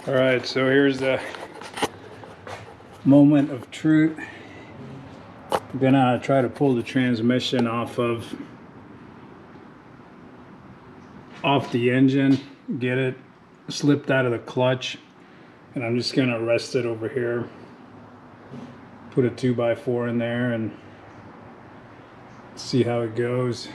All right, so here's the moment of truth. I'm gonna try to pull the transmission off the engine, get it slipped out of the clutch, and I'm just gonna rest it over here. Put a 2x4 in there and see how it goes.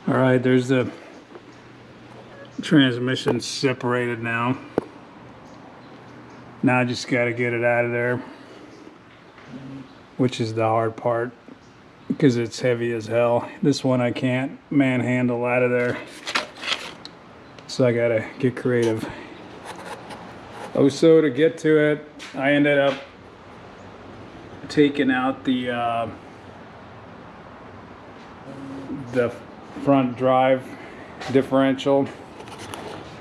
All right, there's the transmission separated now. Now I just got to get it out of there, which is the hard part because it's heavy as hell. This one I can't manhandle out of there, so I got to get creative. Oh, so to get to it, I ended up taking out the front drive differential.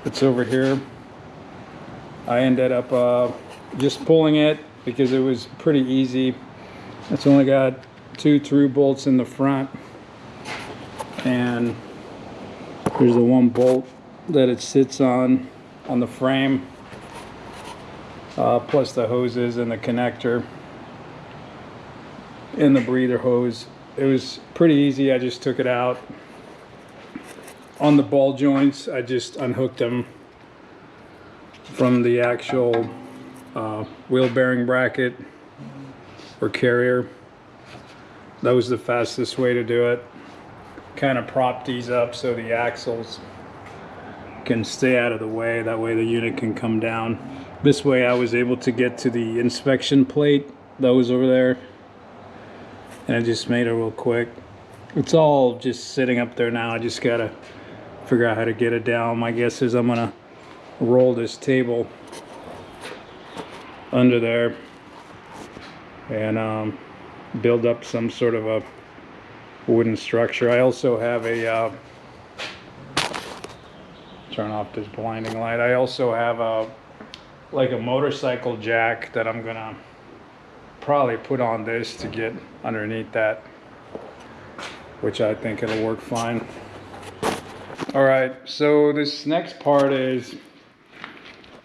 It's over here. I ended up just pulling it because it was pretty easy. It's only got 2 through bolts in the front, and there's the 1 bolt that it sits on the frame, plus the hoses and the connector and the breather hose. It was pretty easy. I just took it out. On the ball joints, I just unhooked them from the actual wheel bearing bracket or carrier. That was the fastest way to do it. Kind of prop these up so the axles can stay out of the way. That way the unit can come down. This way I was able to get to the inspection plate that was over there, and I just made it real quick. It's all just sitting up there now. I just gotta figure out how to get it down. My guess is I'm gonna roll this table under there and build up some sort of a wooden structure. I also have a turn off this blinding light. I also have like a motorcycle jack that I'm gonna probably put on this to get underneath that, which I think it'll work fine. All right, so this next part is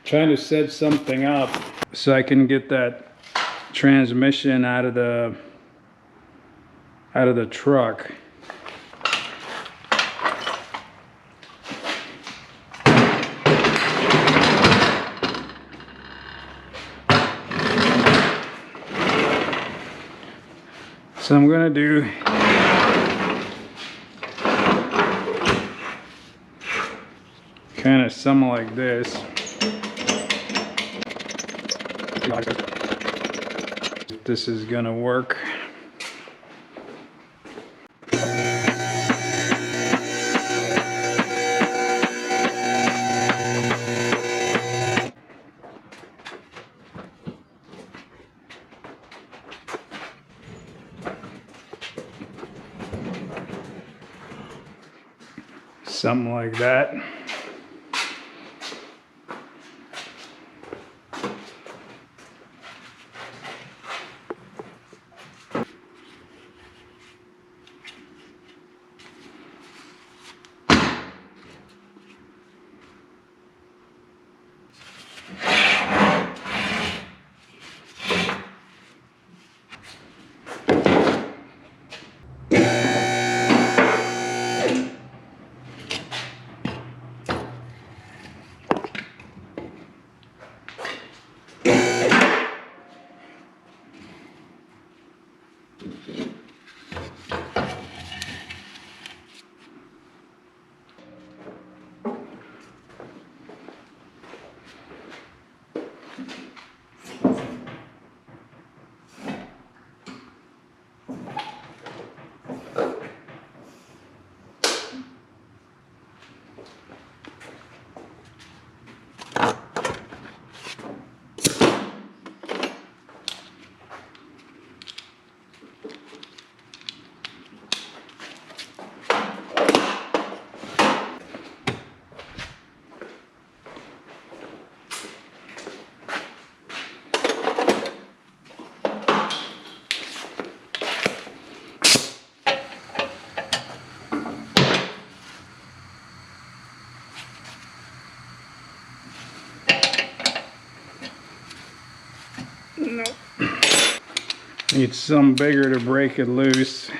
trying to set something up so I can get that transmission out of the truck. So I'm gonna do kind of something like this. This is gonna work. Something like that. Need some bigger to break it loose.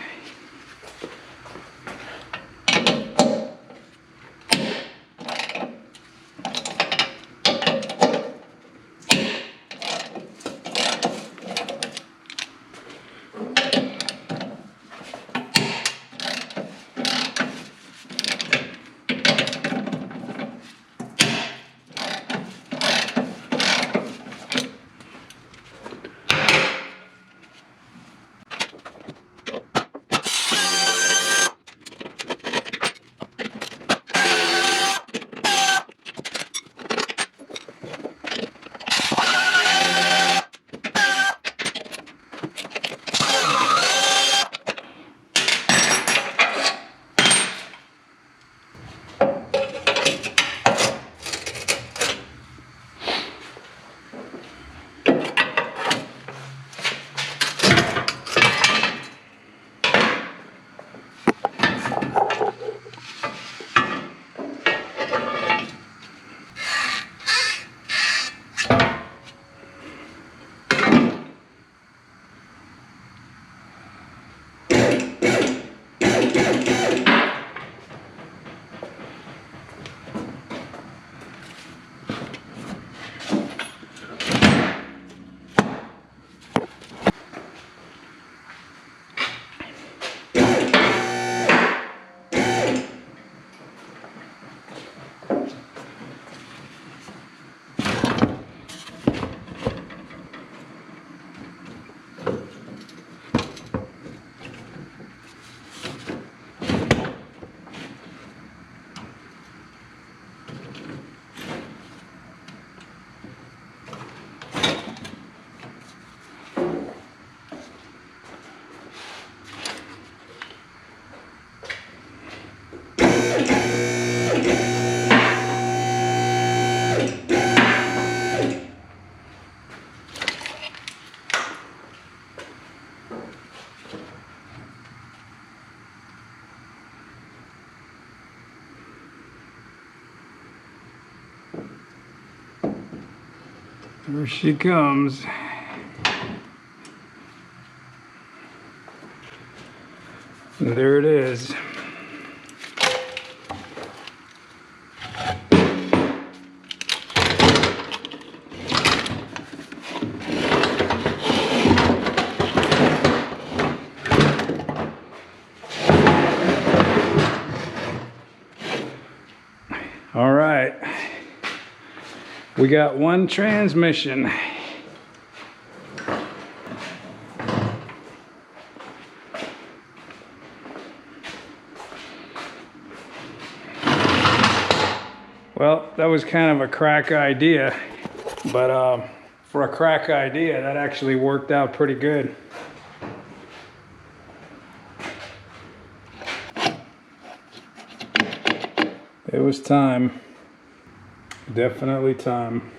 Here she comes. And there it is. All right. We got one transmission. Well, that was kind of a crack idea, but for a crack idea, that actually worked out pretty good. It was time. Definitely time.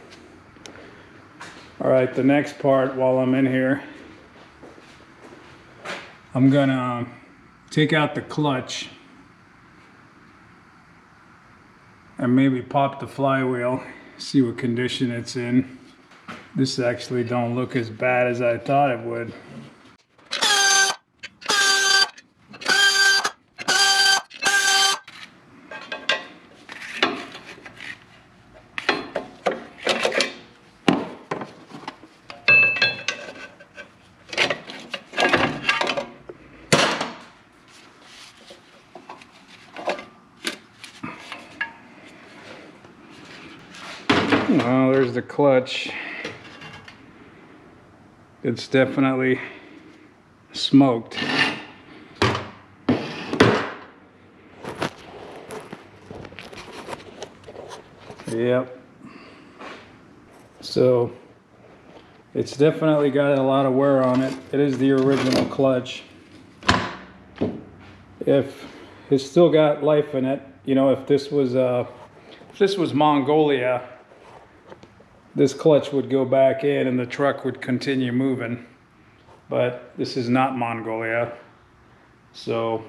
All right, the next part while I'm in here, I'm gonna take out the clutch and maybe pop the flywheel, see what condition it's in. This actually don't look as bad as I thought it would. Well, there's the clutch. It's definitely smoked. Yep. So it's definitely got a lot of wear on it. It is the original clutch. If it's still got life in it, you know, if this was Mongolia, this clutch would go back in and the truck would continue moving. But this is not Mongolia, so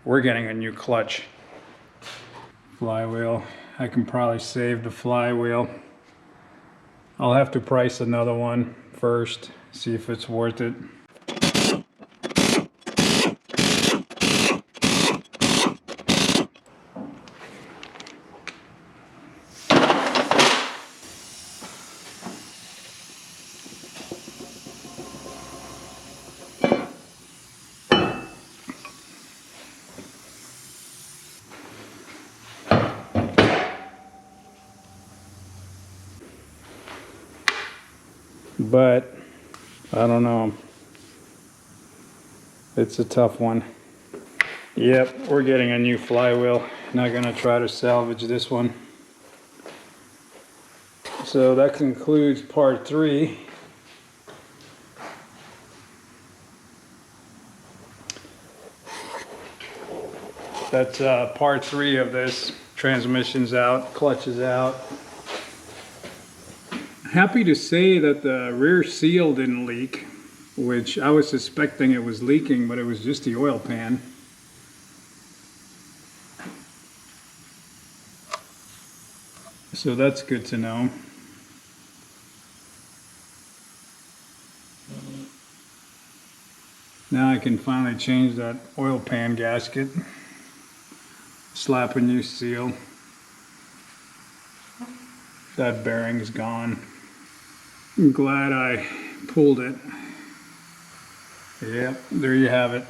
we're getting a new clutch. Flywheel, I can probably save the flywheel. I'll have to price another one first, see if it's worth it. but I don't know. It's a tough one. Yep, we're getting a new flywheel. Not gonna try to salvage this one. So that concludes part 3. That's part 3 of this. Transmission's out, clutch is out. Happy to say that the rear seal didn't leak, which I was suspecting it was leaking, but it was just the oil pan. So that's good to know. Now I can finally change that oil pan gasket. Slap a new seal. That bearing's gone. I'm glad I pulled it. Yep, there you have it.